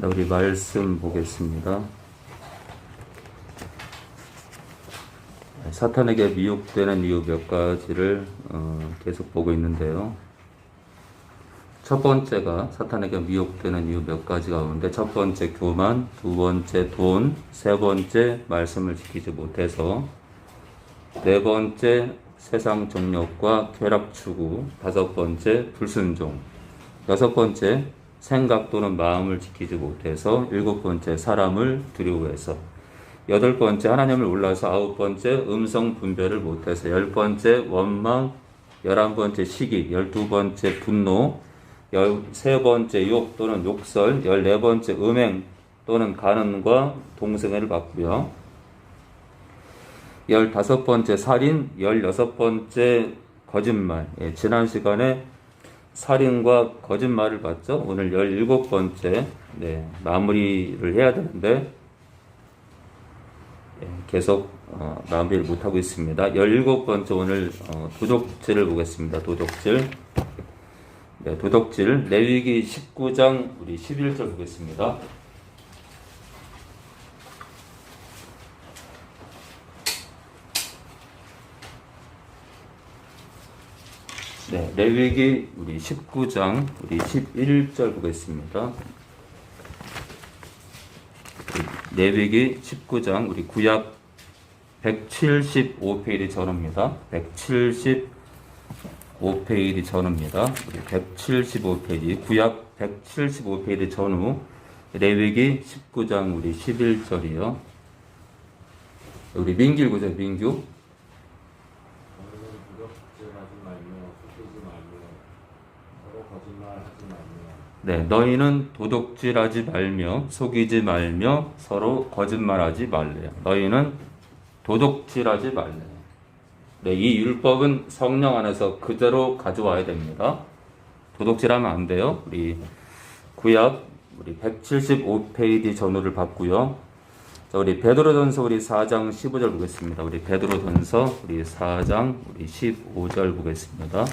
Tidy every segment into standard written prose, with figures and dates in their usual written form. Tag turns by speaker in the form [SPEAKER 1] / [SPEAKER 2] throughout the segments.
[SPEAKER 1] 우리 말씀 보겠습니다. 사탄에게 미혹되는 이유 몇 가지를 계속 보고 있는데요. 첫 번째가 사탄에게 미혹되는 이유 몇 가지 가운데 첫 번째 교만, 두 번째 돈, 세 번째 말씀을 지키지 못해서, 네 번째 세상 정욕과 쾌락 추구, 다섯 번째 불순종, 여섯 번째 생각 또는 마음을 지키지 못해서, 일곱 번째 사람을 두려워해서, 여덟 번째 하나님을 몰라서, 아홉 번째 음성 분별을 못해서, 열 번째 원망, 11번째 시기, 12번째 분노, 13번째 욕 또는 욕설, 14번째 음행 또는 간음과 동성애를 받고요. 15번째 살인, 16번째 거짓말. 지난 시간에 살인과 거짓말을 봤죠. 오늘 17번째 마무리를 해야 되는데 계속 마무리를 못하고 있습니다. 17번째 오늘 도둑질을 보겠습니다. 도둑질. 도둑질. 레위기 19장 우리 11절 보겠습니다. 레위기 우리 19장 우리 11절 보겠습니다. 레위기 19장 우리 구약 175페이지 전후입니다. 175페이지 전후입니다. 우리 175페이지 구약 175페이지 전후 레위기 19장 우리 11절이요. 우리 민규 읽으세요. 민규. 너희는 도둑질하지 말며 속이지 말며 서로 거짓말하지 말래요. 너희는 도둑질하지 말래요. 이 율법은 성령 안에서 그대로 가져와야 됩니다. 도둑질하면 안 돼요. 우리 구약 우리 175페이지 전후를 봤고요. 자, 우리 베드로전서 우리 4장 15절 보겠습니다. 우리 베드로전서 우리 4장 우리 15절 보겠습니다.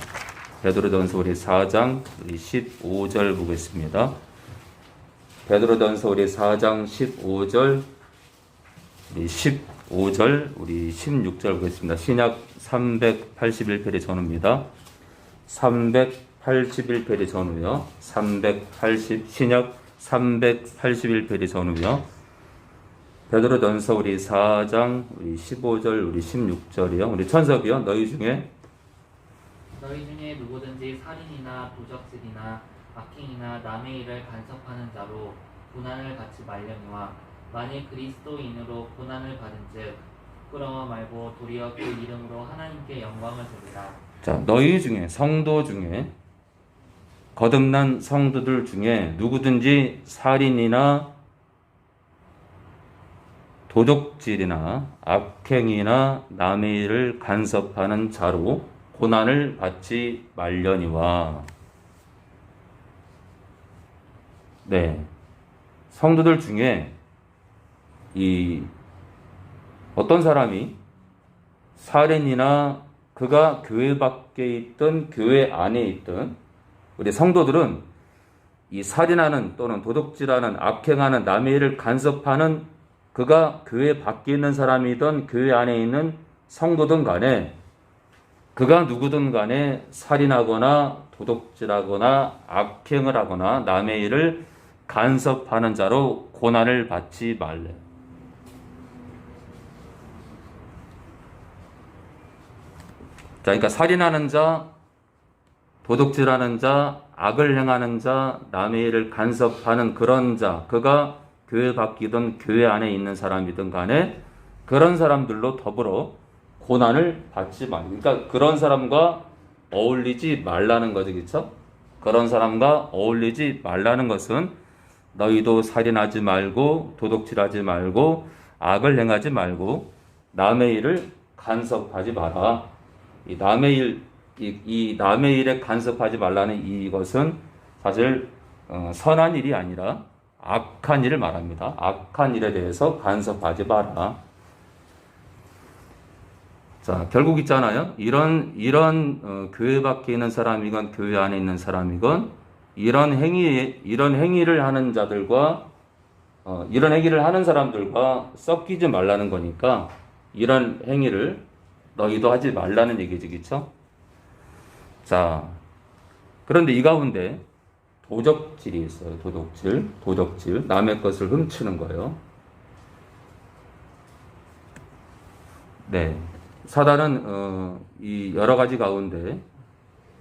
[SPEAKER 1] 베드로전서 우리 4장 우리 15절 보겠습니다. 베드로전서 우리 4장 15절 우리 15절 우리 16절 보겠습니다. 신약 381페이지 전후입니다. 381페이지 전후요. 신약 381페이지 전후요. 베드로전서 우리 4장 우리 15절 우리 16절이요. 우리 천석이요. 너희 중에
[SPEAKER 2] 누구든지 살인이나 도적질이나 악행이나 남의 일을 간섭하는 자로 고난을 받지 말려니와, 만일 그리스도인으로 고난을 받은즉 부끄러워 말고 도리어 그 이름으로 하나님께 영광을 돌리라.
[SPEAKER 1] 자, 너희 중에 성도 중에 거듭난 성도들 중에 누구든지 살인이나 도둑질이나 악행이나 남의 일을 간섭하는 자로 고난을 받지 말려니와. 성도들 중에 어떤 사람이 살인이나 그가 교회 밖에 있든 교회 안에 있든, 우리 성도들은 이 살인하는 또는 도둑질하는 악행하는 남의 일을 간섭하는 그가 교회 밖에 있는 사람이든 교회 안에 있는 성도든 간에, 그가 누구든 간에 살인하거나 도둑질하거나 악행을 하거나 남의 일을 간섭하는 자로 고난을 받지 말래. 자, 그러니까 살인하는 자, 도둑질하는 자, 악을 행하는 자, 남의 일을 간섭하는 그런 자, 그가 교회 밖이든 교회 안에 있는 사람이든 간에 그런 사람들로 더불어 고난을 받지 말고, 그러니까 그런 사람과 어울리지 말라는 거죠. 그렇죠? 그런 사람과 어울리지 말라는 것은 너희도 살인하지 말고 도둑질하지 말고 악을 행하지 말고 남의 일을 간섭하지 마라. 이 남의 일에 간섭하지 말라는 이것은 사실 선한 일이 아니라 악한 일을 말합니다. 악한 일에 대해서 간섭하지 마라. 자, 결국 있잖아요. 이런 교회 밖에 있는 사람이건 교회 안에 있는 사람이건 이런 행위를 하는 자들과 이런 행위를 하는 사람들과 섞이지 말라는 거니까 이런 행위를 너희도 하지 말라는 얘기지, 그쵸? 자, 그런데 이 가운데 도적질이 있어요. 도적질. 남의 것을 훔치는 거예요. 네. 사단은 이 여러 가지 가운데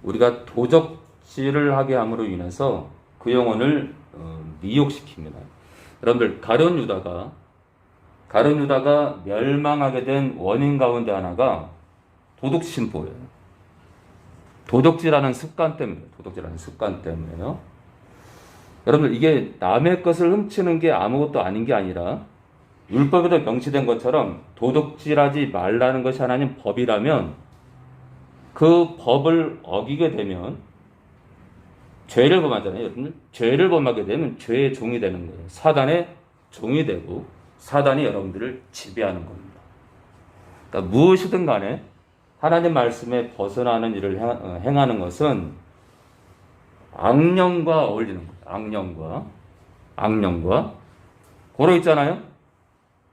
[SPEAKER 1] 우리가 도적질을 하게 함으로 인해서 그 영혼을 미혹시킵니다. 여러분들 가룟 유다가 멸망하게 된 원인 가운데 하나가 도둑 신보예요. 도둑질하는 습관 때문에요. 여러분들 이게 남의 것을 훔치는 게 아무것도 아닌 게 아니라 율법에도 명시된 것처럼 도둑질하지 말라는 것이 하나님 법이라면 그 법을 어기게 되면 죄를 범하잖아요. 여러분들 죄를 범하게 되면 죄의 종이 되는 거예요. 사단의 종이 되고 사단이 여러분들을 지배하는 겁니다. 그러니까 무엇이든 간에 하나님 말씀에 벗어나는 일을 행하는 것은 악령과 어울리는 거예요. 악령과 고로 있잖아요.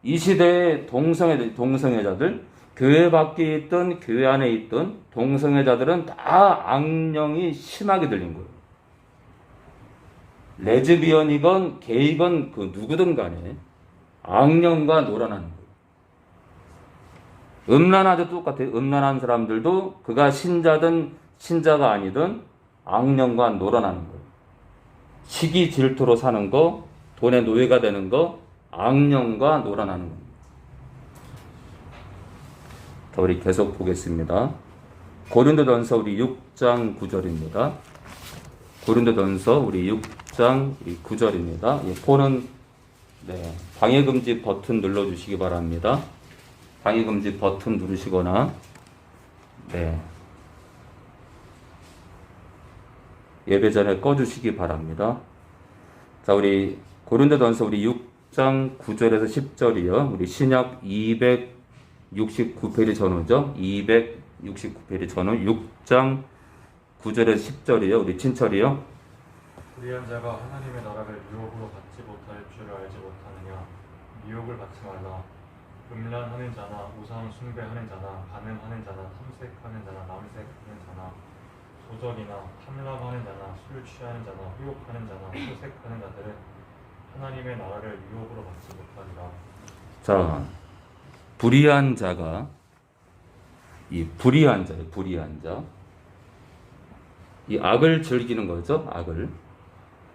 [SPEAKER 1] 이 시대의 동성애자들, 교회 밖에 있든 교회 안에 있든 동성애자들은 다 악령이 심하게 들린 거예요. 레즈비언이건 게이건 그 누구든 간에 악령과 놀아나는 거예요. 음란아도 똑같아요. 음란한 사람들도 그가 신자든 신자가 아니든 악령과 놀아나는 거예요. 시기 질투로 사는 거, 돈의 노예가 되는 거, 악령과 놀아나는 겁니다. 자, 우리 계속 보겠습니다. 고린도전서 우리 6장 9절입니다. 고린도전서 우리 6장 9절입니다. 폰은 방해금지 버튼 눌러주시기 바랍니다. 방해금지 버튼 누르시거나 예배 전에 꺼주시기 바랍니다. 자, 우리 고린도전서 우리 6장 9절에서 10절이요. 우리 신약 269페이지 전후죠. 269페이지 전후 6장 9절에서 10절이요. 우리 친철이요.
[SPEAKER 3] 불의한 자가 하나님의 나라를 유혹으로 받지 못할 줄을 알지 못하느냐. 미혹을 받지 말라. 음란하는 자나 우상 숭배하는 자나 간음하는 자나 탐색하는 자나 남색하는 자나 도적이나 탐람하는 자나 술 취하는 자나 후욕하는 자나 호색하는 자들은 하나님의 나라를 유혹으로 받지 못하리라.
[SPEAKER 1] 자, 불의한 자가 불의한 자. 이 악을 즐기는 거죠. 악을.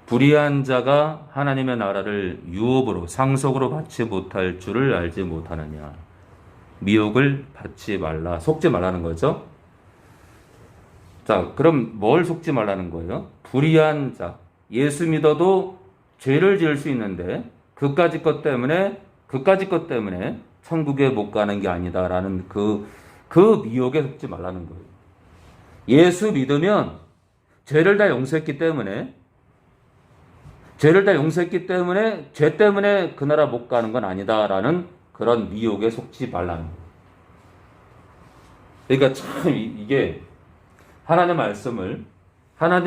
[SPEAKER 1] 불의한 자가 하나님의 나라를 유혹으로 상속으로 받지 못할 줄을 알지 못하느냐. 미혹을 받지 말라. 속지 말라는 거죠. 자, 그럼 뭘 속지 말라는 거예요? 불의한 자. 예수 믿어도 죄를 지을 수 있는데 그까짓 것 때문에 천국에 못 가는 게 아니다라는 그 미혹에 속지 말라는 거예요. 예수 믿으면 죄를 다 용서했기 때문에 죄 때문에 그 나라 못 가는 건 아니다라는 그런 미혹에 속지 말라는 거예요. 그러니까 참 이게 하나님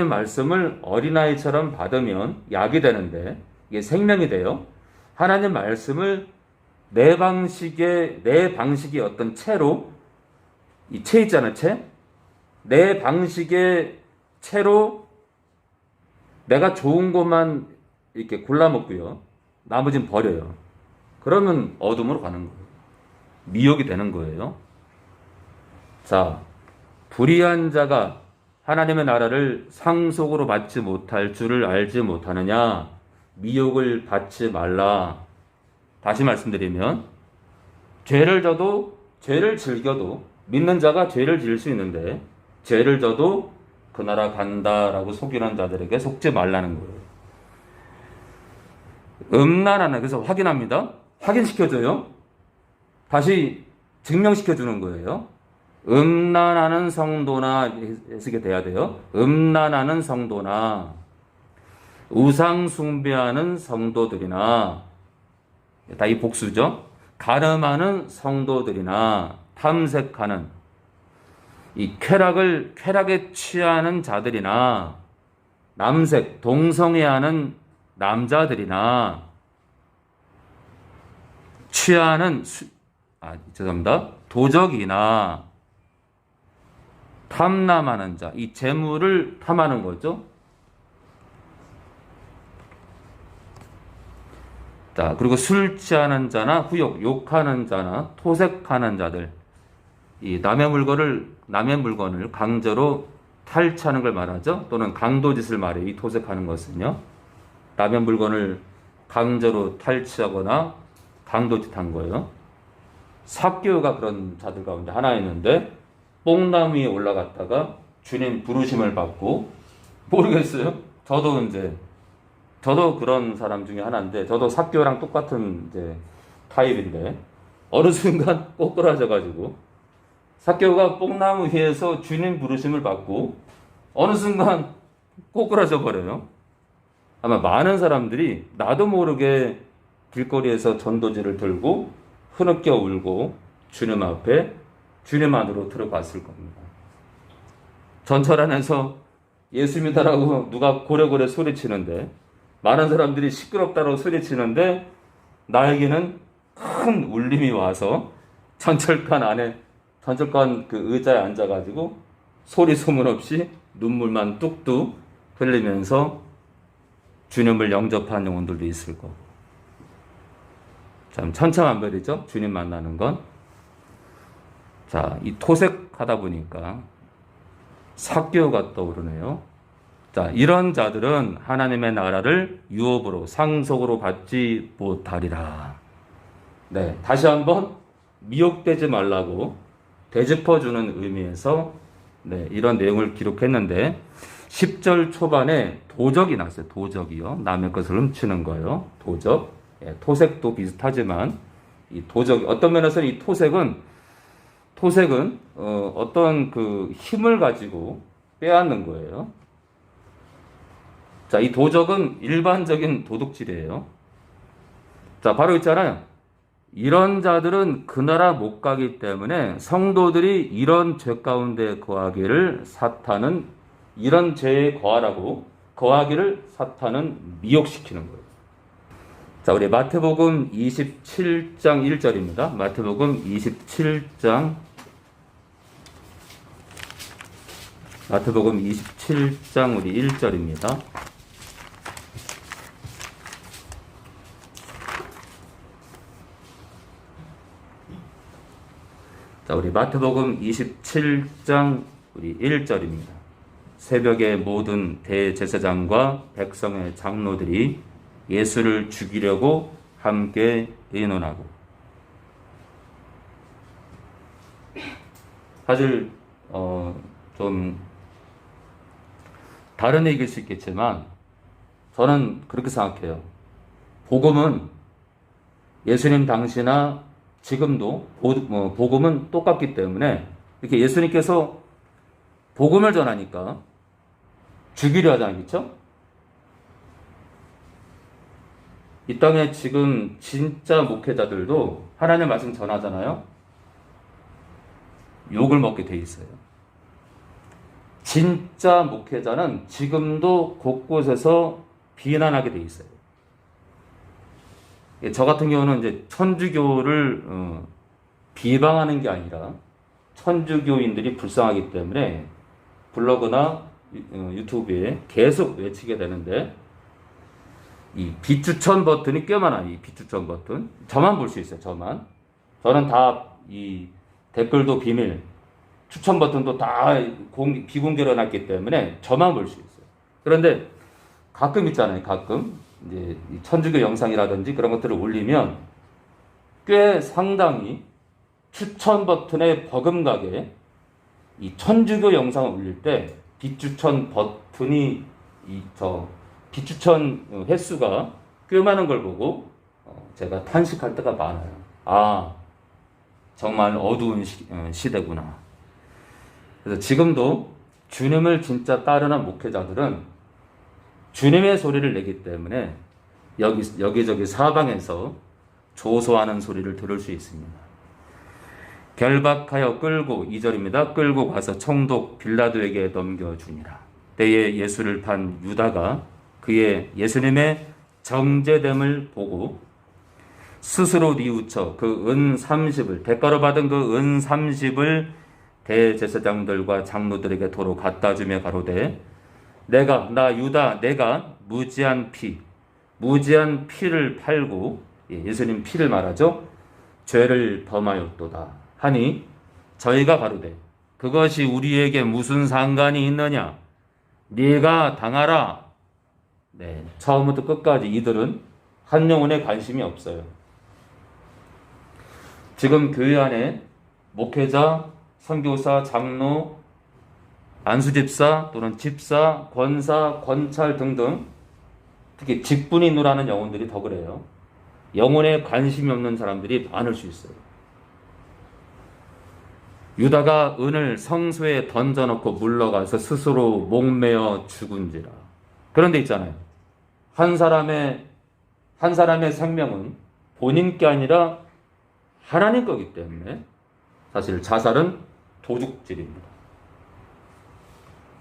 [SPEAKER 1] 말씀을 어린아이처럼 받으면 약이 되는데 이게 생명이 돼요. 하나님 말씀을 내 방식의 어떤 채로 이 채 있잖아요. 내 방식의 채로 내가 좋은 것만 이렇게 골라 먹고요. 나머지는 버려요. 그러면 어둠으로 가는 거예요. 미혹이 되는 거예요. 자, 불의한 자가 하나님의 나라를 상속으로 받지 못할 줄을 알지 못하느냐. 미혹을 받지 말라. 다시 말씀드리면 죄를 즐겨도 믿는 자가 죄를 지을 수 있는데 죄를 져도 그 나라 간다라고 속이는 자들에게 속지 말라는 거예요. 음란하는, 그래서 확인합니다. 확인시켜줘요. 다시 증명시켜주는 거예요. 음란하는 성도나 해석이 돼야 돼요. 음란하는 성도나 우상 숭배하는 성도들이나 다 이 복수죠. 간음하는 성도들이나 탐색하는 이 쾌락에 취하는 자들이나 남색 동성애하는 남자들이나 죄송합니다. 도적이나 탐남하는 자, 이 재물을 탐하는 거죠. 자, 그리고 술 취하는 자나 후욕, 욕하는 자나 토색하는 자들, 이 남의 물건을 강제로 탈취하는 걸 말하죠. 또는 강도짓을 말해요. 이 토색하는 것은요. 남의 물건을 강제로 탈취하거나 강도짓한 거예요. 삭개오가 그런 자들 가운데 하나였는데 뽕나무 위에 올라갔다가 주님 부르심을 받고, 모르겠어요. 저도 그런 사람 중에 하나인데, 저도 삭개오랑 똑같은 이제 타입인데, 어느 순간 꼬꾸라져가지고, 삭개오가 뽕나무 위에서 주님 부르심을 받고, 어느 순간 꼬꾸라져 버려요. 아마 많은 사람들이 나도 모르게 길거리에서 전도지를 들고, 흐느껴 울고, 주님 앞에, 주님 안으로 들어갔을 겁니다. 전철 안에서 예수 믿으라고 누가 고래고래 소리치는데, 많은 사람들이 시끄럽다고 소리치는데 나에게는 큰 울림이 와서 전철관 그 의자에 앉아가지고 소리 소문 없이 눈물만 뚝뚝 흘리면서 주님을 영접한 영혼들도 있을 거고. 참 천차만별이죠. 주님 만나는 건. 자, 이 토색하다 보니까 삭개오가 떠오르네요. 자, 이런 자들은 하나님의 나라를 유업으로, 상속으로 받지 못하리라. 네, 다시 한번 미혹되지 말라고 되짚어주는 의미에서 이런 내용을 기록했는데, 10절 초반에 도적이 났어요. 도적이요. 남의 것을 훔치는 거요. 도적. 토색도 비슷하지만 이 도적, 어떤 면에서는 이 토색은 어떤 그 힘을 가지고 빼앗는 거예요. 자, 이 도적은 일반적인 도둑질이에요. 자, 바로 있잖아요. 이런 자들은 그 나라 못 가기 때문에 성도들이 이런 죄 가운데 거하기를 사탄은, 이런 죄에 거하기를 사탄은 미혹시키는 거예요. 자, 우리 마태복음 27장 1절입니다. 마태복음 27장 우리 1절입니다. 자, 우리 마태복음 27장 우리 1절입니다. 새벽에 모든 대제사장과 백성의 장로들이 예수를 죽이려고 함께 의논하고. 사실 좀 다른 얘기일 수 있겠지만 저는 그렇게 생각해요. 복음은 예수님 당시나 지금도 복음은 똑같기 때문에 이렇게 예수님께서 복음을 전하니까 죽이려 하잖아요. 그렇죠? 이 땅에 지금 진짜 목회자들도 하나님의 말씀 전하잖아요. 욕을 먹게 돼 있어요. 진짜 목회자는 지금도 곳곳에서 비난하게 돼 있어요. 저 같은 경우는 이제 천주교를 비방하는 게 아니라 천주교인들이 불쌍하기 때문에 블로그나 유튜브에 계속 외치게 되는데, 이 비추천 버튼이 꽤 많아요. 이 비추천 버튼. 저만 볼 수 있어요. 저는 다 이 댓글도 비밀, 추천 버튼도 다 비공개로 해놨기 때문에 저만 볼 수 있어요. 그런데 가끔 있잖아요. 가끔 이제 천주교 영상이라든지 그런 것들을 올리면 꽤 상당히 추천 버튼에 버금가게 이 천주교 영상을 올릴 때 비추천 버튼이 비추천 횟수가 꽤 많은 걸 보고 제가 탄식할 때가 많아요. 아, 정말 어두운 시대구나. 그래서 지금도 주님을 진짜 따르는 목회자들은 주님의 소리를 내기 때문에 여기저기 사방에서 조소하는 소리를 들을 수 있습니다. 결박하여 끌고, 2절입니다. 끌고 가서 총독 빌라도에게 넘겨주니라. 때에 예수를 판 유다가 그의 예수님의 정죄됨을 보고 스스로 뉘우쳐 그 은 30을 대가로 받은 그 은 30을 대제사장들과 장로들에게 도로 갖다 주며 가로되 나 유다 내가 무지한 피를 팔고 예수님 피를 말하죠. 죄를 범하였도다 하니 저희가 가로되 그것이 우리에게 무슨 상관이 있느냐 네가 당하라. 네, 처음부터 끝까지 이들은 한 영혼에 관심이 없어요. 지금 교회 안에 목회자, 선교사, 장로, 안수집사 또는 집사, 권사, 권찰 등등 특히 직분인으로하는 영혼들이 더 그래요. 영혼에 관심이 없는 사람들이 많을 수 있어요. 유다가 은을 성소에 던져놓고 물러가서 스스로 목매어 죽은지라. 그런데 있잖아요. 한 사람의 생명은 본인 게 아니라 하나님 거기 때문에 사실 자살은 도둑질입니다.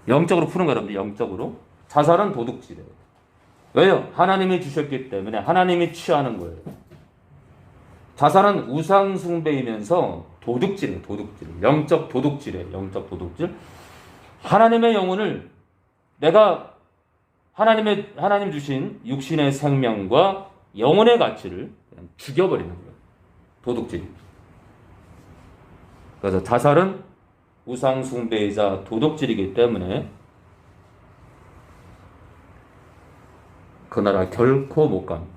[SPEAKER 1] 영적으로 푸는 거예요, 여러분들. 영적으로 자살은 도둑질이에요. 왜요? 하나님이 주셨기 때문에 하나님이 취하는 거예요. 자살은 우상 숭배이면서 도둑질이에요. 영적 도둑질이에요. 영적 도둑질. 하나님의 영혼을 내가 하나님 주신 육신의 생명과 영혼의 가치를 그냥 죽여버리는 거예요. 도둑질입니다. 그래서 자살은 우상 숭배이자 도둑질이기 때문에 그 나라 결코 못 갑니다.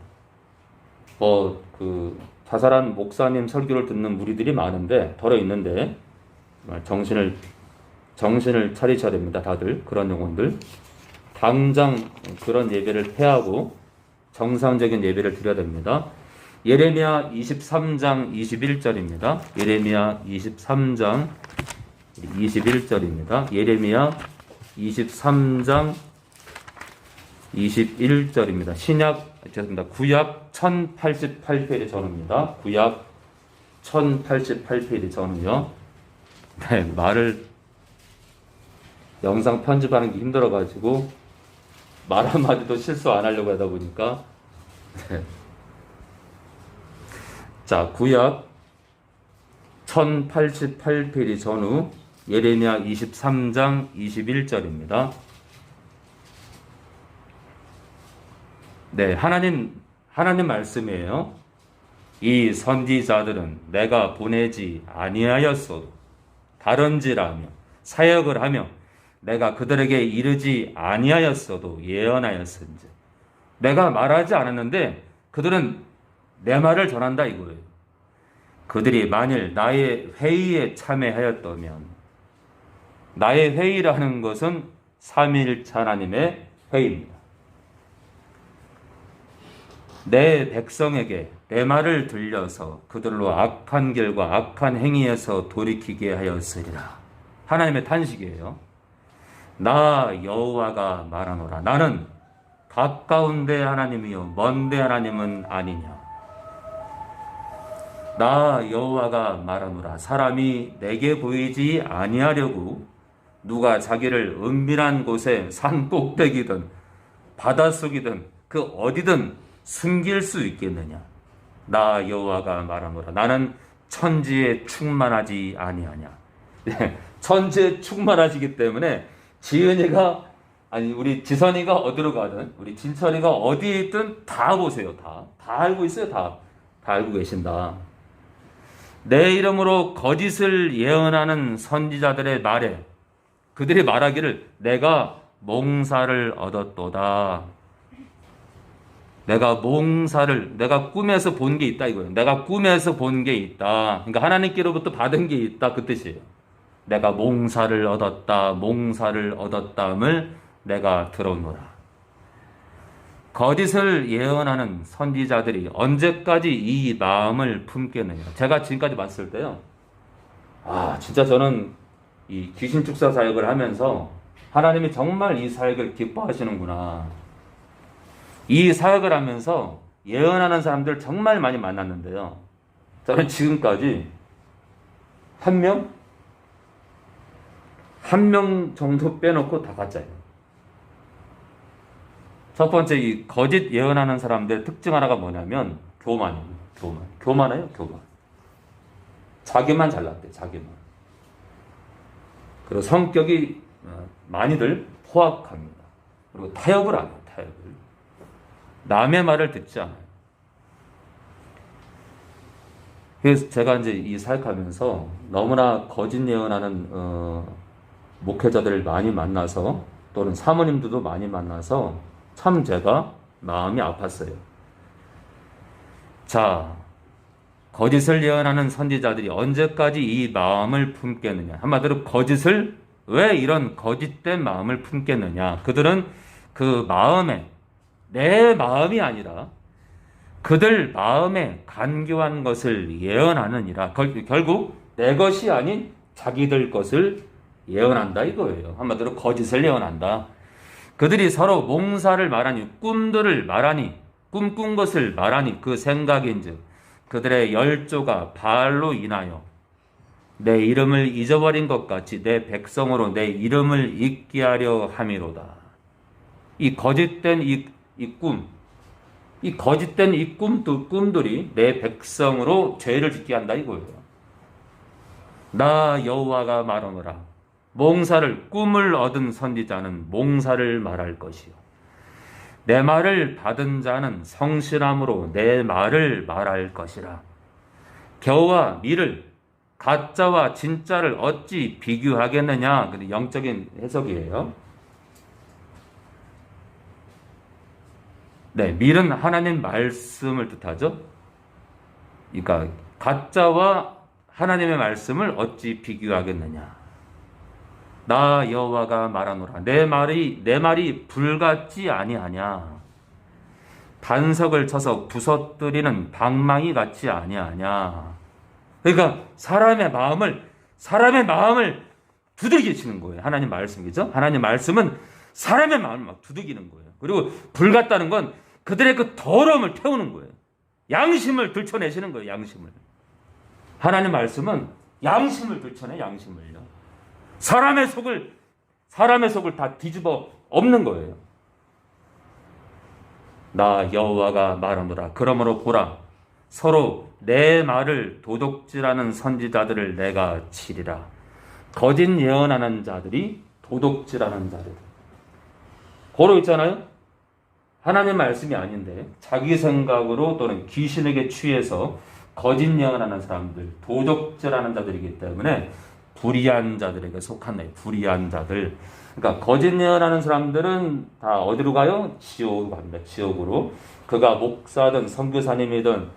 [SPEAKER 1] 자살한 목사님 설교를 듣는 무리들이 많은데 덜어 있는데 정말 정신을 차리셔야 됩니다. 다들 그런 영혼들 당장 그런 예배를 폐하고 정상적인 예배를 드려야 됩니다. 예레미야 23장 21절입니다. 예레미야 23장 21절입니다. 예레미야 23장 21절입니다. 구약 1088페이지 전후입니다. 구약 1088페이지 전후요. 네, 말을 영상 편집하는 게 힘들어가지고 말 한마디도 실수 안 하려고 하다 보니까 네. 자, 구약 1088페이지 전후 예레미야 23장 21절입니다. 네, 하나님 말씀이에요. 이 선지자들은 내가 보내지 아니하였어도 다른지라며 사역을 하며 내가 그들에게 이르지 아니하였어도 예언하였은지. 내가 말하지 않았는데 그들은 내 말을 전한다 이거예요. 그들이 만일 나의 회의에 참여하였다면, 나의 회의라는 것은 삼위일체 하나님의 회의입니다. 내 백성에게 내 말을 들려서 그들로 악한 길과 악한 행위에서 돌이키게 하였으리라. 하나님의 탄식이에요. 나 여호와가 말하노라. 나는 가까운데 하나님이요 먼데 하나님은 아니냐. 나 여호와가 말하노라. 사람이 내게 보이지 아니하려고 누가 자기를 은밀한 곳에 산 꼭대기든 바닷속이든 그 어디든 숨길 수 있겠느냐. 나 여호와가 말하노라. 나는 천지에 충만하지 아니하냐. 천지에 충만하시기 때문에 우리 지선이가 어디로 가든 우리 진철이가 어디에 있든 다 보세요. 다 알고 있어요. 다 알고 계신다. 내 이름으로 거짓을 예언하는 선지자들의 말에 그들이 말하기를 내가 몽사를 얻었도다. 내가 꿈에서 본 게 있다 이거예요. 내가 꿈에서 본 게 있다. 그러니까 하나님께로부터 받은 게 있다 그 뜻이에요. 내가 몽사를 얻었다함을 내가 들었노라. 거짓을 예언하는 선지자들이 언제까지 이 마음을 품겠느냐. 제가 지금까지 봤을 때요. 진짜 저는 이 귀신 축사 사역을 하면서 하나님이 정말 이 사역을 기뻐하시는구나. 이 사역을 하면서 예언하는 사람들 정말 많이 만났는데요. 저는 지금까지 한 명 정도 빼놓고 다 가짜예요. 첫 번째, 이 거짓 예언하는 사람들의 특징 하나가 뭐냐면 교만입니다. 교만해요, 교만. 자기만 잘났대, 자기만. 그리고 성격이 많이들 포악합니다. 그리고 타협을 안 해요, 타협을. 남의 말을 듣지 않아요. 그래서 제가 이제 이 사역하면서 너무나 거짓 예언하는 목회자들을 많이 만나서 또는 사모님들도 많이 만나서 참 제가 마음이 아팠어요. 자, 거짓을 예언하는 선지자들이 언제까지 이 마음을 품겠느냐? 한마디로 거짓을 왜 이런 거짓된 마음을 품겠느냐? 그들은 그 마음에 내 마음이 아니라 그들 마음에 간교한 것을 예언하느니라. 결국 내 것이 아닌 자기들 것을 예언한다 이거예요. 한마디로 거짓을 예언한다. 그들이 서로 몽사를 말하니 꿈들을 말하니 꿈꾼 것을 말하니 그 생각인즉 그들의 열조가 바알로 인하여 내 이름을 잊어버린 것 같이 내 백성으로 내 이름을 잊게 하려 함이로다. 이 거짓된 이 거짓된 이 꿈들이 내 백성으로 죄를 짓게 한다 이거예요. 나 여호와가 말하노라. 꿈을 얻은 선지자는 몽사를 말할 것이요. 내 말을 받은 자는 성실함으로 내 말을 말할 것이라. 겨와 미를 가짜와 진짜를 어찌 비교하겠느냐. 영적인 해석이에요. 네, 밀은 하나님 말씀을 뜻하죠. 그러니까 가짜와 하나님의 말씀을 어찌 비교하겠느냐. 나 여호와가 말하노라. 내 말이 불같지 아니하냐. 반석을 쳐서 부서뜨리는 방망이 같지 아니하냐. 그러니까 사람의 마음을 두들겨 치는 거예요. 하나님 말씀이죠. 하나님 말씀은 사람의 마음을 막 두들기는 거예요. 그리고 불 같다는 건 그들의 그 더러움을 태우는 거예요. 양심을 들춰내시는 거예요. 양심을. 하나님 말씀은 양심을 들춰내. 양심을요. 사람의 속을 다 뒤집어 엎는 거예요. 나 여호와가 말하노라. 그러므로 보라. 서로 내 말을 도둑질하는 선지자들을 내가 치리라. 거짓 예언하는 자들이 도둑질하는 자들. 고로 있잖아요. 하나님 말씀이 아닌데 자기 생각으로 또는 귀신에게 취해서 거짓 예언하는 사람들, 도둑질하는 자들이기 때문에 불의한 자들에게 속한 거예요. 불의한 자들. 그러니까 거짓 예언하는 사람들은 다 어디로 가요? 지옥으로 갑니다. 지옥으로. 그가 목사든 선교사님이든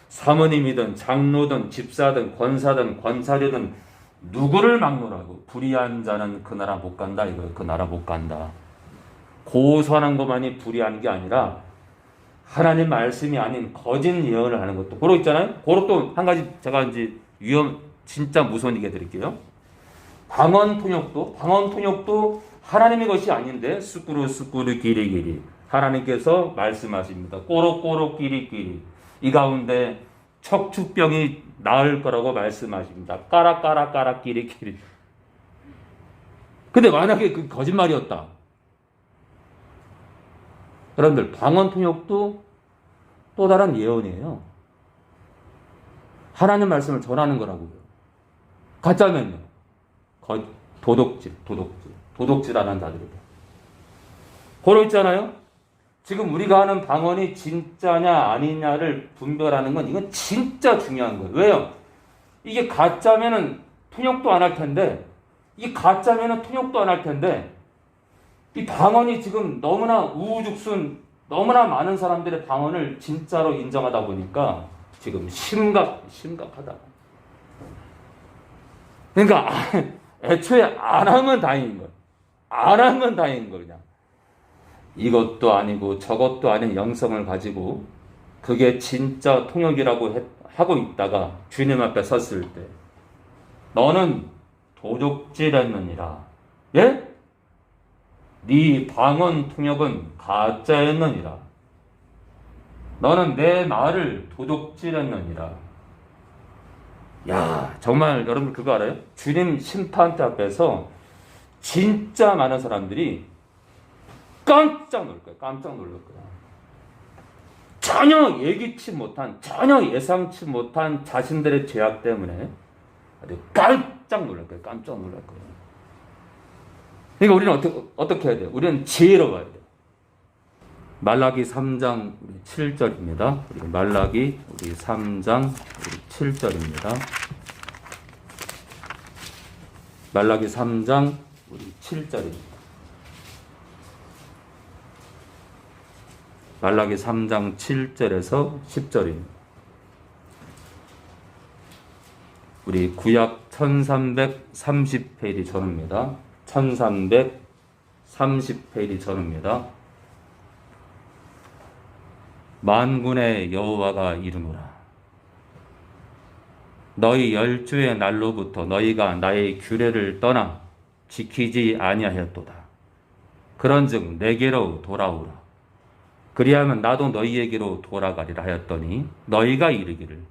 [SPEAKER 1] 사모님이든 장로든 집사든 권사든 권사리든 누구를 막노라고. 불의한 자는 그 나라 못 간다 이거예요. 그 나라 못 간다. 고소하는 것만이 불의한 게 아니라 하나님 말씀이 아닌 거짓 예언을 하는 것도 고로 있잖아요. 고로 또 한 가지 제가 이제 진짜 무서운 얘기 드릴게요. 방언 통역도 하나님의 것이 아닌데 수꾸루 끼리끼리 하나님께서 말씀하십니다. 꼬록꼬록 끼리끼리 이 가운데 척추병이 나을 거라고 말씀하십니다. 까락까락 끼리끼리. 근데 만약에 그 거짓말이었다. 여러분들 방언 통역도 또 다른 예언이에요. 하나님 말씀을 전하는 거라고요. 가짜면요. 도둑질하는 자들이다. 고로 있잖아요. 지금 우리가 하는 방언이 진짜냐 아니냐를 분별하는 건 이건 진짜 중요한 거예요. 왜요? 이게 가짜면은 통역도 안 할 텐데 이 방언이 지금 너무나 우후죽순 너무나 많은 사람들의 방언을 진짜로 인정하다 보니까 지금 심각하다. 그러니까 애초에 안 하면 다행인 거예요. 그냥. 이것도 아니고 저것도 아닌 영성을 가지고 그게 진짜 통역이라고 하고 있다가 주님 앞에 섰을 때 너는 도둑질했느니라. 예? 네 방언 통역은 가짜였느니라. 너는 내 말을 도둑질했느니라. 야, 정말 여러분 그거 알아요? 주님 심판대 앞에서 진짜 많은 사람들이 깜짝 놀랄 거예요. 전혀 예기치 못한, 전혀 예상치 못한 자신들의 죄악 때문에 아주 깜짝 놀랄 거예요. 깜짝 놀랄 거예요. 그러니까 우리는 어떻게 해야 돼요? 우리는 지혜로 가야 돼요. 말라기 3장 7절입니다. 말라기 3장 7절입니다. 말라기 3장 7절입니다. 말라기 3장 7절에서 10절입니다. 우리 구약 1330페이지 전후입니다. 1330페이지 전후입니다. 만군의 여호와가 이르노라. 너희 열주의 날로부터 너희가 나의 규례를 떠나 지키지 아니하였도다. 그런즉 내게로 돌아오라. 그리하면 나도 너희에게로 돌아가리라 하였더니 너희가 이르기를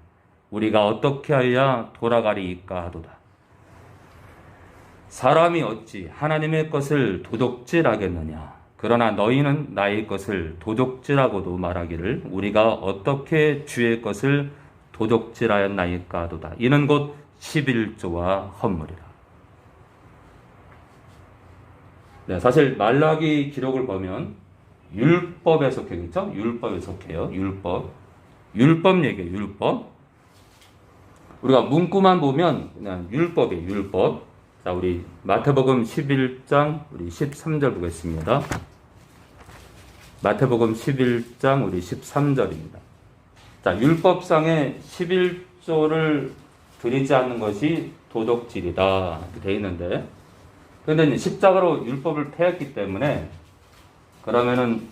[SPEAKER 1] 우리가 어떻게 하여야 돌아가리이까 하도다. 사람이 어찌 하나님의 것을 도둑질하겠느냐. 그러나 너희는 나의 것을 도둑질하고도 말하기를 우리가 어떻게 주의 것을 도둑질하였나이까 하도다. 이는 곧 11조와 헌물이라. 네, 사실 말라기 기록을 보면 율법에 속해겠죠? 율법에 속해요. 율법 얘기예요. 율법. 우리가 문구만 보면 그냥 율법이에요. 율법. 자, 우리 마태복음 11장 우리 13절 보겠습니다. 마태복음 11장 우리 13절입니다. 자, 율법상에 11조를 드리지 않는 것이 도둑질이다 이렇게 되어 있는데, 그런데 십자가로 율법을 폐했기 때문에 그러면은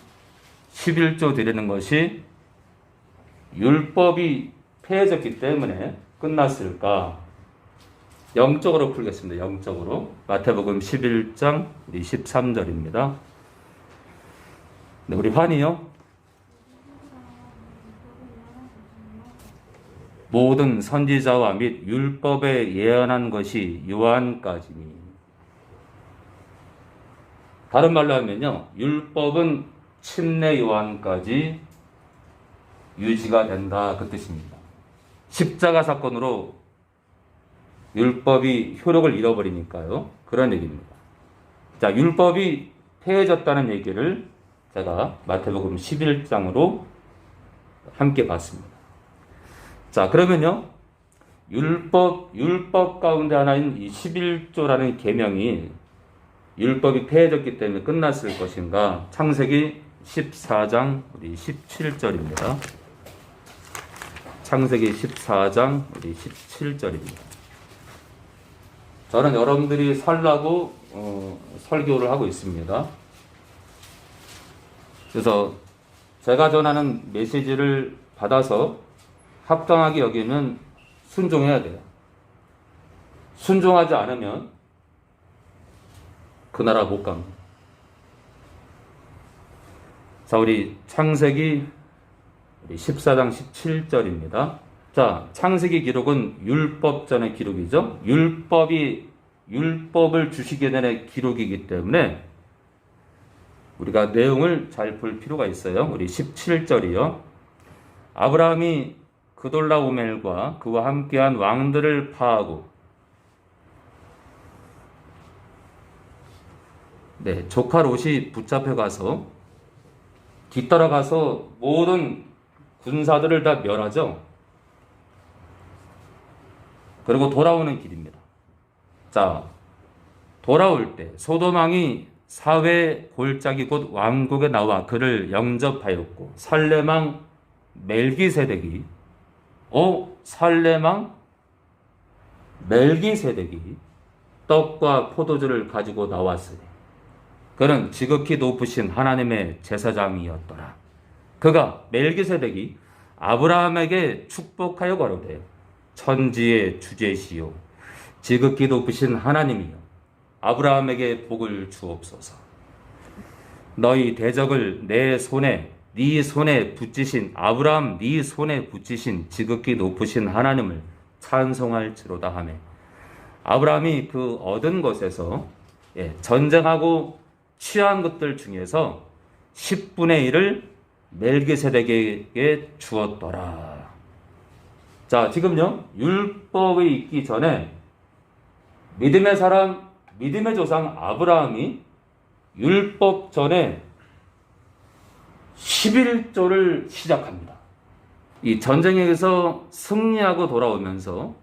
[SPEAKER 1] 11조 드리는 것이 율법이 폐해졌기 때문에 끝났을까? 영적으로 풀겠습니다. 영적으로. 마태복음 11장 23절입니다. 네, 우리 환희요. 모든 선지자와 및 율법에 예언한 것이 요한까지니. 다른 말로 하면요, 율법은 침례 요한까지 유지가 된다 그 뜻입니다. 십자가 사건으로 율법이 효력을 잃어버리니까요. 그런 얘기입니다. 자, 율법이 폐해졌다는 얘기를 제가 마태복음 11장으로 함께 봤습니다. 자, 그러면요, 율법 가운데 하나인 이 11조라는 계명이 율법이 폐해졌기 때문에 끝났을 것인가? 창세기 14장 우리 17절입니다. 창세기 14장 우리 17절입니다. 저는 여러분들이 살라고 설교를 하고 있습니다. 그래서 제가 전하는 메시지를 받아서 합당하게 여기면 순종해야 돼요. 순종하지 않으면 그 나라 못 갑니다. 자, 우리 창세기 14장 17절입니다. 자, 창세기 기록은 율법전의 기록이죠. 율법을 주시기 전에 기록이기 때문에 우리가 내용을 잘 볼 필요가 있어요. 우리 17절이요. 아브라함이 그돌라오멜과 그와 함께한 왕들을 파하고 조카 롯이 붙잡혀가서 뒤따라가서 모든 군사들을 다 멸하죠. 그리고 돌아오는 길입니다. 자, 돌아올 때 소돔왕이 사회 골짜기 곧 왕국에 나와 그를 영접하였고 살렘왕 멜기세덱이 떡과 포도주를 가지고 나왔으니 그는 지극히 높으신 하나님의 제사장이었더라. 그가 멜기세덱이 아브라함에게 축복하여 가로되 천지의 주제시요 지극히 높으신 하나님이여 아브라함에게 복을 주옵소서. 너희 대적을 네 손에 붙이신 아브라함 네 손에 붙이신 지극히 높으신 하나님을 찬송할지로다 하며 아브라함이 그 얻은 것에서 전쟁하고 취한 것들 중에서 10분의 1을 멜기세덱에게 주었더라. 자, 지금요, 율법이 있기 전에 믿음의 사람, 믿음의 조상 아브라함이 율법 전에 11조를 시작합니다. 이 전쟁에서 승리하고 돌아오면서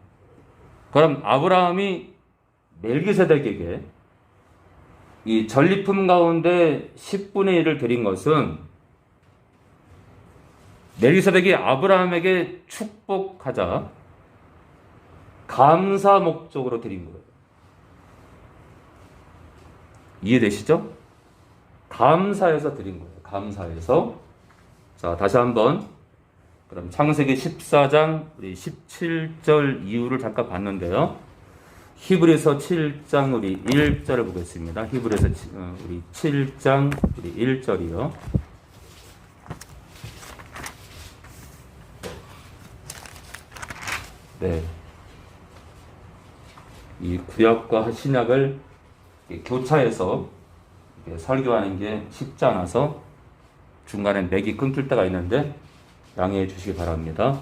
[SPEAKER 1] 그럼 아브라함이 멜기세덱에게 이 전리품 가운데 10분의 1을 드린 것은 멜기세덱이 아브라함에게 축복하자 감사 목적으로 드린 거예요. 이해되시죠? 감사해서 드린 거예요. 감사해서. 자, 다시 한번 그럼 창세기 14장 우리 17절 이후를 잠깐 봤는데요. 히브리서 7장 우리 1절을 보겠습니다. 히브리서 우리 7장 우리 1절이요. 네. 이 구약과 신약을 교차해서 설교하는 게 쉽지 않아서 중간에 맥이 끊길 때가 있는데 양해해 주시기 바랍니다.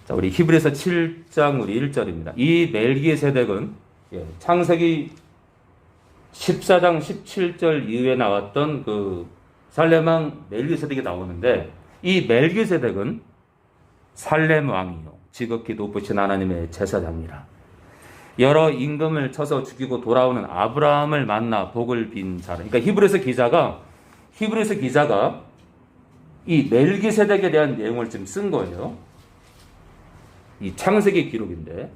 [SPEAKER 1] 자, 우리 히브리서 7장 우리 1절입니다. 이 멜기세덱은 창세기 14장 17절 이후에 나왔던 그 살렘 멜기세덱이 나오는데 이 멜기세덱은 살렘 왕이요 지극히 높으신 하나님의 제사장이라. 여러 임금을 쳐서 죽이고 돌아오는 아브라함을 만나 복을 빈 자라. 그러니까 히브리서 기자가 이 멜기세덱에 대한 내용을 지금 쓴 거예요. 이 창세기 기록인데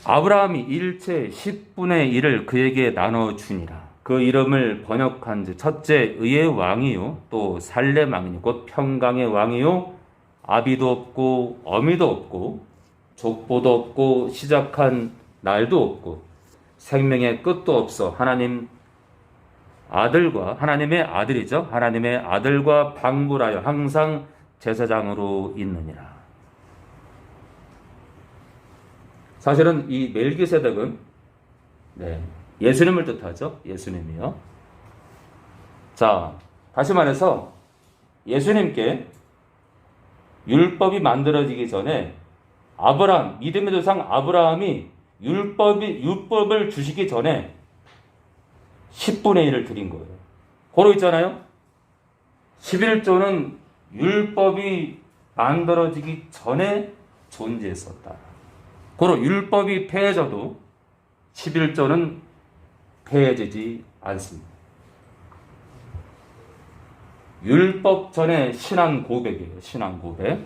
[SPEAKER 1] 아브라함이 일체 10분의 1을 그에게 나눠주니라. 그 이름을 번역한 즉 첫째 의의 왕이요 또 살렘 왕이요 곧 평강의 왕이요 아비도 없고 어미도 없고 족보도 없고 시작한 날도 없고 생명의 끝도 없어 하나님의 아들이죠. 하나님의 아들과 방불하여 항상 제사장으로 있느니라. 사실은 이 멜기세덱은 예수님을 뜻하죠. 예수님이요. 자, 다시 말해서 예수님께 율법이 만들어지기 전에 아브라함, 믿음의 조상 아브라함이 율법을 주시기 전에 10분의 1을 드린 거예요. 고로 있잖아요. 11조는 율법이 만들어지기 전에 존재했었다. 고로 율법이 폐해져도 11조는 폐해지지 않습니다. 율법 전에 신앙 고백이에요. 신앙 고백.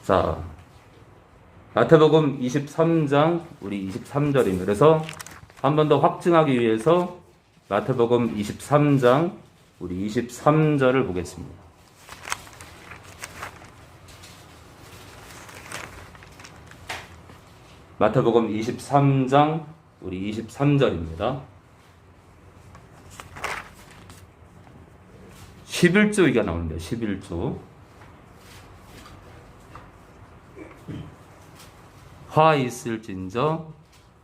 [SPEAKER 1] 자, 마태복음 23장 우리 23절입니다. 그래서 한 번 더 확증하기 위해서 마태복음 23장 우리 23절을 보겠습니다. 마태복음 23장 우리 23절입니다. 11조가 나오는데 11조. 화 있을진저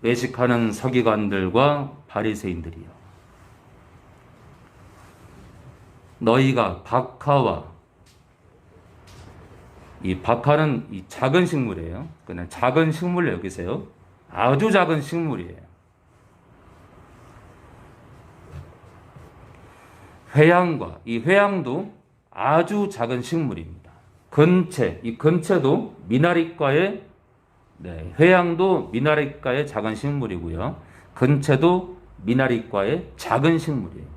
[SPEAKER 1] 외식하는 서기관들과 바리새인들이여, 너희가 박하와, 이 박하는 이 작은 식물이에요. 그냥 작은 식물을 여기세요. 아주 작은 식물이에요. 회양과, 이 회양도 아주 작은 식물입니다. 근체, 이 근체도 미나리과의 회양도 미나리과의 작은 식물이고요. 근체도 미나리과의 작은 식물이에요.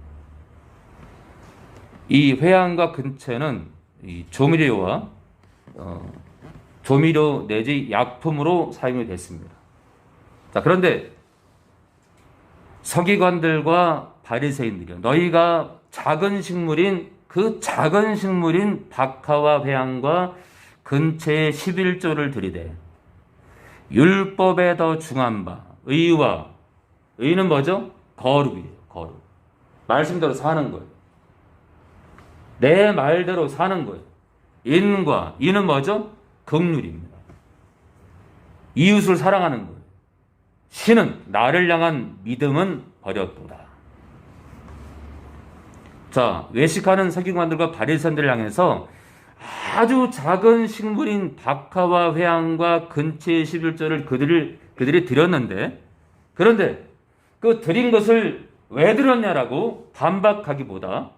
[SPEAKER 1] 이 회양과 근체는 이 조미료와 조미료 내지 약품으로 사용이 됐습니다. 자, 그런데 서기관들과 바리새인들이요, 너희가 작은 식물인 그 작은 식물인 박하와 회양과 근체의 11조를 들이대 율법에 더 중한 바 의와, 의는 뭐죠? 거룩이에요. 거룩. 말씀대로 사는 거예요. 내 말대로 사는 거예요. 인과, 이는 뭐죠? 긍휼입니다. 이웃을 사랑하는 거예요. 신은 나를 향한 믿음은 버렸도다. 자, 외식하는 서기관들과 바리새인들을 향해서 아주 작은 식물인 박하와 회향과 근처의 11조를 그들이 드렸는데, 그런데 그 드린 것을 왜 드렸냐라고 반박하기보다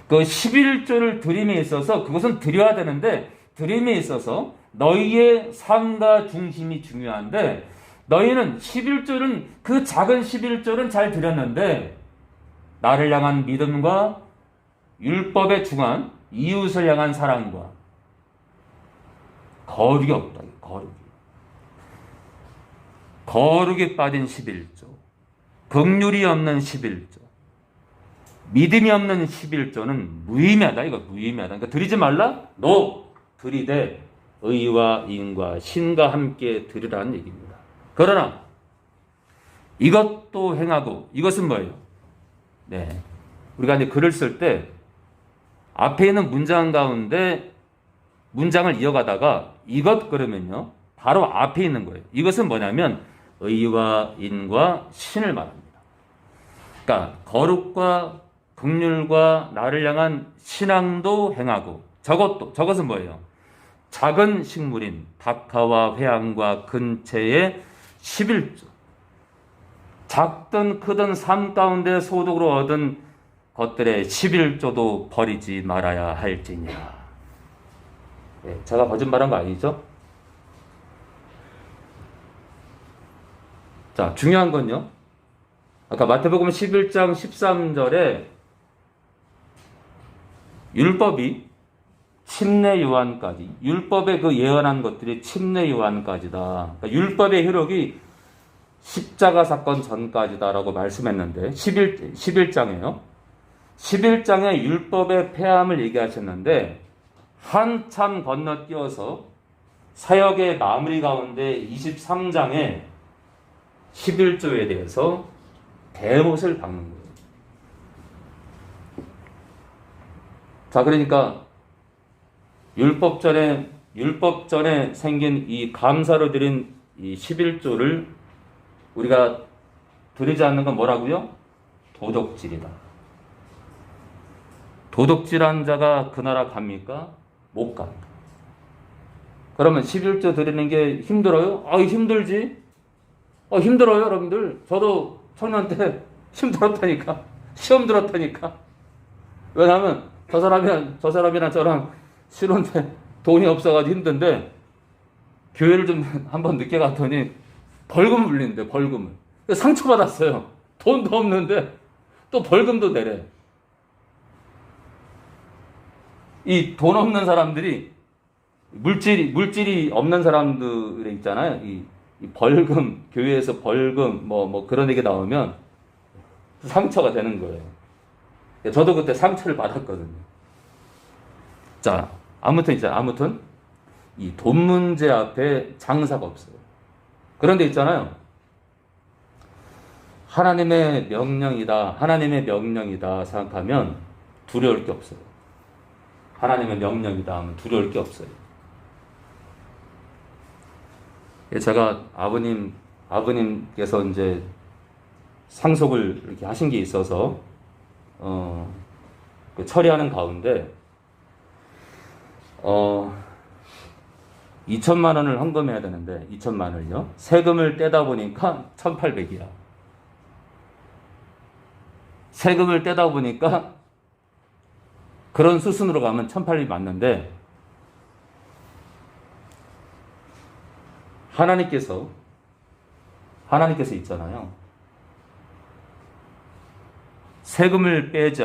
[SPEAKER 1] 그 11조를 드림에 있어서 그것은 드려야 되는데, 드림에 있어서 너희의 삶과 중심이 중요한데, 너희는 11조는 그 작은 11조는 잘 드렸는데 나를 향한 믿음과 율법에 중한 이웃을 향한 사랑과 거룩이 없다. 거룩에 빠진 11조, 긍휼이 없는 11조, 믿음이 없는 11조는 무의미하다. 이거 무의미하다. 그러니까 드리지 말라? 너 드리되 의와 인과 신과 함께 드리라는 얘기입니다. 그러나 이것도 행하고, 이것은 뭐예요? 네, 우리가 이제 글을 쓸 때 앞에 있는 문장 가운데 문장을 이어가다가 이것 그러면요 바로 앞에 있는 거예요. 이것은 뭐냐면 의와 인과 신을 말합니다. 그러니까 거룩과 긍휼과 나를 향한 신앙도 행하고, 저것은 뭐예요? 작은 식물인 박하와 회향과 근처의 11조, 작든 크든 삶 가운데 소득으로 얻은 것들의 11조도 버리지 말아야 할지니라. 네, 제가 거짓말한 거 아니죠? 자, 중요한 건요, 아까 마태복음 11장 13절에 율법이 침례 요한까지, 율법의 그 예언한 것들이 침례 요한까지다. 그러니까 율법의 효력이 십자가 사건 전까지다라고 말씀했는데 11장에요. 11장에 율법의 폐함을 얘기하셨는데 한참 건너뛰어서 사역의 마무리 가운데 23장에 11조에 대해서 대못을 박는 거예요. 자, 그러니까 율법 전에 생긴 이 감사로 드린 이 11조를 우리가 드리지 않는 건 뭐라고요? 도덕질이다. 도덕질한 자가 그 나라 갑니까? 못 갑니다. 그러면 11조 드리는 게 힘들어요? 힘들지. 힘들어요, 여러분들. 저도 청년 때 힘들었다니까. 시험 들었다니까. 왜냐하면 저 사람이랑 저랑 신혼 때 돈이 없어가지고 힘든데 교회를 좀 한번 늦게 갔더니 벌금을 물리는데, 벌금을. 상처받았어요. 돈도 없는데 또 벌금도 내래. 이 돈 없는 사람들이, 물질이 없는 사람들이 있잖아요. 이 벌금, 교회에서 벌금, 뭐 그런 얘기 나오면 상처가 되는 거예요. 저도 그때 상처를 받았거든요. 자, 아무튼 이 돈 문제 앞에 장사가 없어요. 그런데 있잖아요. 하나님의 명령이다 생각하면 두려울 게 없어요. 하나님의 명령이다 하면 두려울 게 없어요. 제가 아버님께서 이제 상속을 이렇게 하신 게 있어서 처리하는 가운데 2천만 원을 헌금해야 되는데 2천만 원을요. 세금을 떼다 보니까 1,800이야. 세금을 떼다 보니까 그런 수순으로 가면 1,800이 맞는데 하나님께서 있잖아요. 세금을 빼지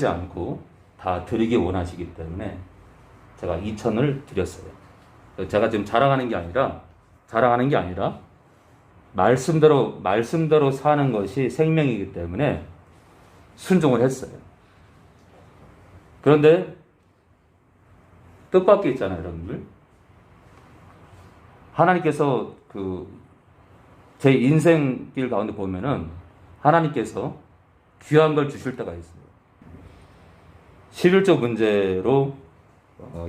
[SPEAKER 1] 않고 다 드리기 원하시기 때문에 제가 2천을 드렸어요. 제가 지금 자랑하는 게 아니라 말씀대로 사는 것이 생명이기 때문에 순종을 했어요. 그런데 뜻밖의 있잖아요, 여러분들. 하나님께서 제 인생길 가운데 보면은 하나님께서 귀한 걸 주실 때가 있어요. 11조 문제로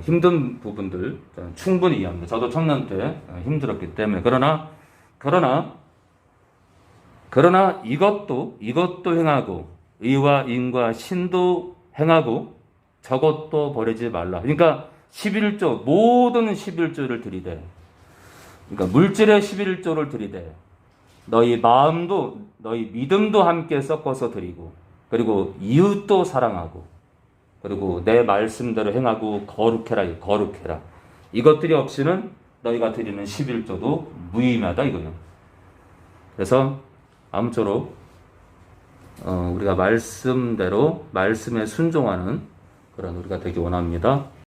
[SPEAKER 1] 힘든 부분들 충분히 이해합니다. 저도 청년 때 힘들었기 때문에. 그러나 이것도 행하고 의와 인과 신도 행하고 저것도 버리지 말라. 그러니까 11조, 모든 11조를 들이대. 그러니까 물질의 11조를 들이대. 너희 마음도, 너희 믿음도 함께 섞어서 드리고, 그리고 이웃도 사랑하고, 그리고 내 말씀대로 행하고 거룩해라, 거룩해라. 이것들이 없이는 너희가 드리는 11조도 무의미하다 이거예요. 그래서 아무쪼록 우리가 말씀대로 말씀에 순종하는 그런 우리가 되기 원합니다.